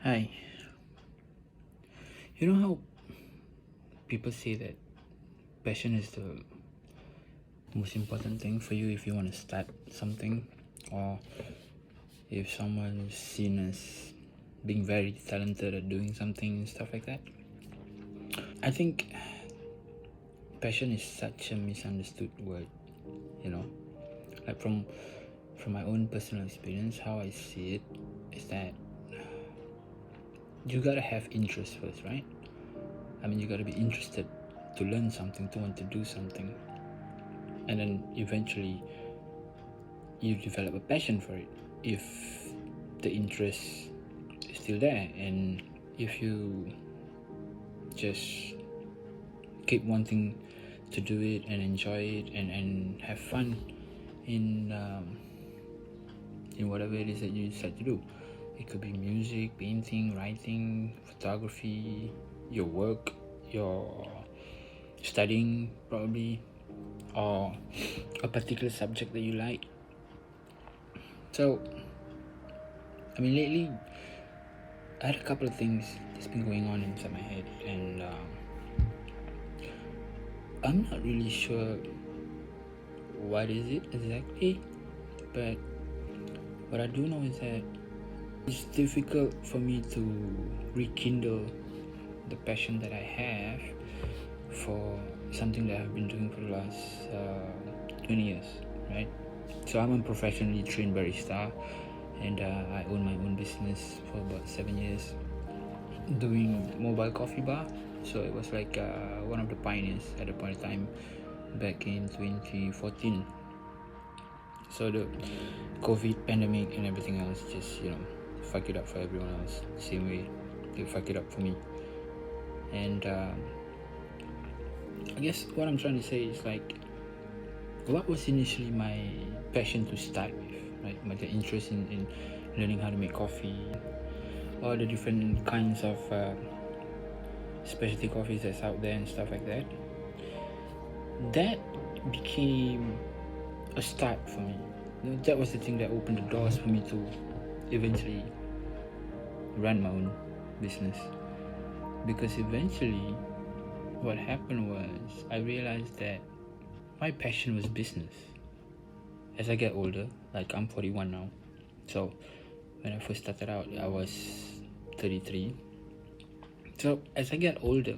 Hi. You know how people say that passion is the most important thing for you if you want to start something, or if someone is seen as being very talented at doing something and stuff like that? I think passion is such a misunderstood word, you know? Like from my own personal experience, how I see it is that you gotta have interest first, right? I mean, you gotta be interested to learn something, to want to do something, and then eventually you develop a passion for it if the interest is still there, and if you just keep wanting to do it and enjoy it and have fun in whatever it is that you decide to do. It could be music, painting, writing, photography, your work, your studying probably, or a particular subject that you like. So I mean, lately I had a couple of things that's been going on inside my head, and I'm not really sure what is it exactly, but what I do know is that it's difficult for me to rekindle the passion that I have for something that I've been doing for the last 20 years, right? So I'm a professionally trained barista, and I own my own business for about 7 years doing mobile coffee bar. So it was like one of the pioneers at the point of time back in 2014. So the COVID pandemic and everything else just fuck it up for everyone else the same way they fuck it up for me. And I guess what I'm trying to say is, like, what was initially my passion to start with, right? My interest in learning how to make coffee, all the different kinds of specialty coffees that's out there and stuff like that. That became a start for me. That was the thing that opened the doors for me to eventually run my own business. Because eventually what happened was I realized that my passion was business. As I get older, like I'm 41 now, so when I first started out I was 33. So as I get older,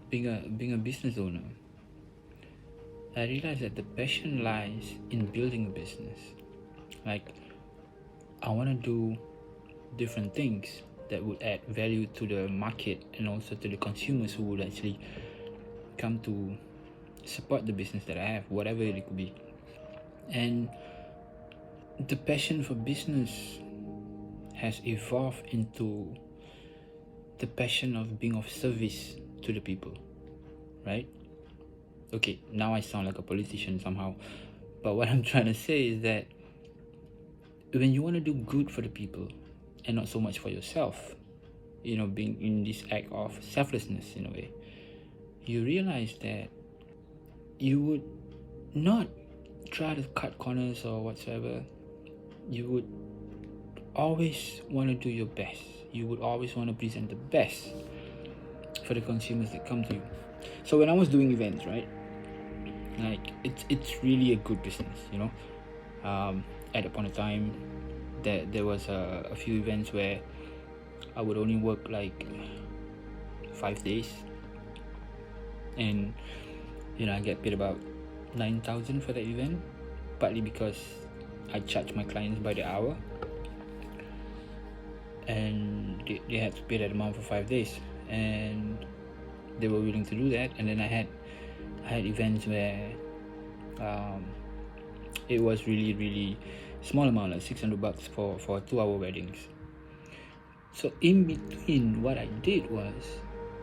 being a business owner, I realized that the passion lies in building a business. Like, I want to do different things that would add value to the market and also to the consumers who would actually come to support the business that I have, whatever it could be. And the passion for business has evolved into the passion of being of service to the people, right? Okay, now I sound like a politician somehow, but what I'm trying to say is that when you want to do good for the people and not so much for yourself, being in this act of selflessness in a way, you realize that you would not try to cut corners or whatsoever. You would always want to do your best. You would always want to present the best for the consumers that come to you. So when I was doing events, right, like it's really a good business, at a point of time that there was a few events where I would only work like 5 days, and I get paid about 9,000 for that event, partly because I charge my clients by the hour, and they had to pay that amount for 5 days, and they were willing to do that. And then I had events where it was really, really small amount, like $600 for 2-hour weddings. So in between, what I did was,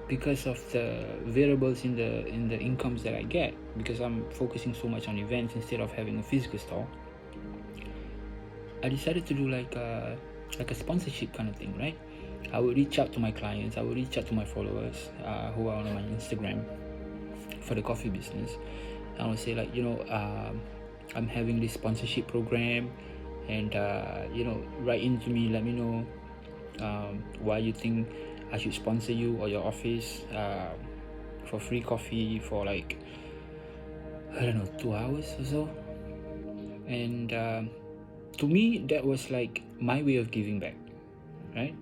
because of the variables in the incomes that I get, because I'm focusing so much on events instead of having a physical store, I decided to do like a sponsorship kind of thing, right? I would reach out to my clients, I would reach out to my followers who are on my Instagram for the coffee business. I would say, like, I'm having this sponsorship program, and write into me, let me know why you think I should sponsor you or your office for free coffee for like, I don't know, 2 hours or so. And to me, that was like my way of giving back, right?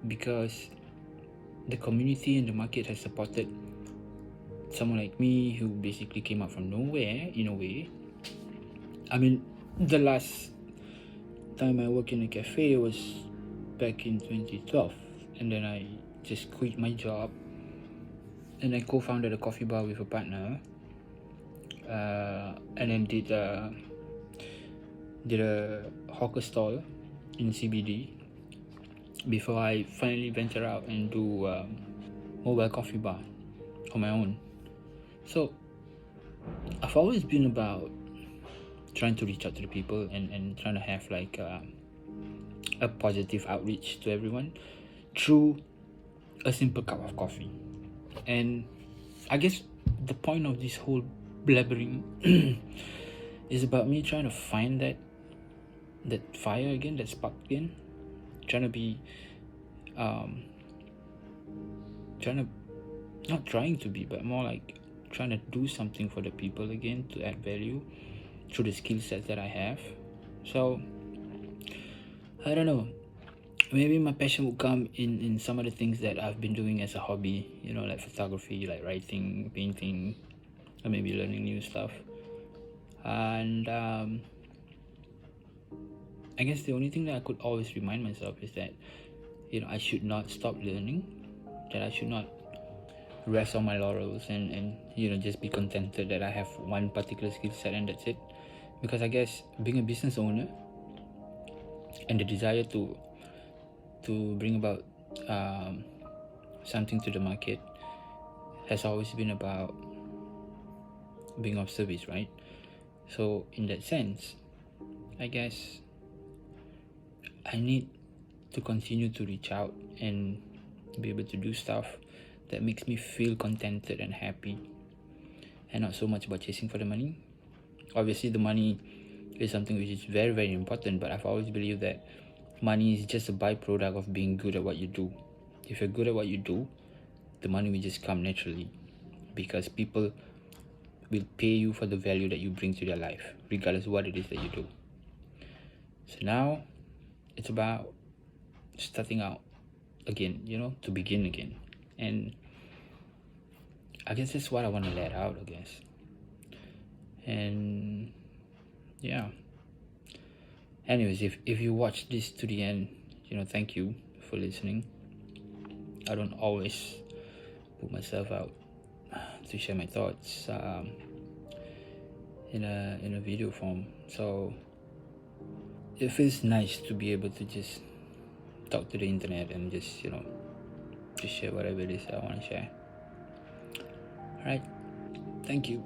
Because the community and the market has supported someone like me who basically came up from nowhere in a way. I mean, the last time I worked in a cafe was back in 2012, and then I just quit my job and I co-founded a coffee bar with a partner, and then did a hawker stall in CBD before I finally venture out and do mobile coffee bar on my own. So I've always been about trying to reach out to the people and trying to have like a positive outreach to everyone through a simple cup of coffee. And I guess the point of this whole blabbering is about me trying to find that fire again, that spark again, trying to not trying to be, but more like trying to do something for the people again, to add value through the skill sets that I have. So I don't know, maybe my passion will come in some of the things that I've been doing as a hobby, like photography, like writing, painting, or maybe learning new stuff. And I guess the only thing that I could always remind myself is that I should not stop learning, that I should not rest on my laurels and just be contented that I have one particular skill set and that's it. Because I guess being a business owner and the desire to bring about something to the market has always been about being of service, right? So in that sense, I guess I need to continue to reach out and be able to do stuff that makes me feel contented and happy, and not so much about chasing for the money. Obviously the money is something which is very, very important, but I've always believed that money is just a byproduct of being good at what you do. If you're good at what you do, the money will just come naturally, because people will pay you for the value that you bring to their life, regardless of what it is that you do. So now it's about starting out again, to begin again. And I guess that's what I want to let out, I guess. And yeah, anyways, if you watch this to the end, thank you for listening. I don't always put myself out to share my thoughts in a video form, so it feels nice to be able to just talk to the internet and just share whatever it is I want to share. All right, thank you.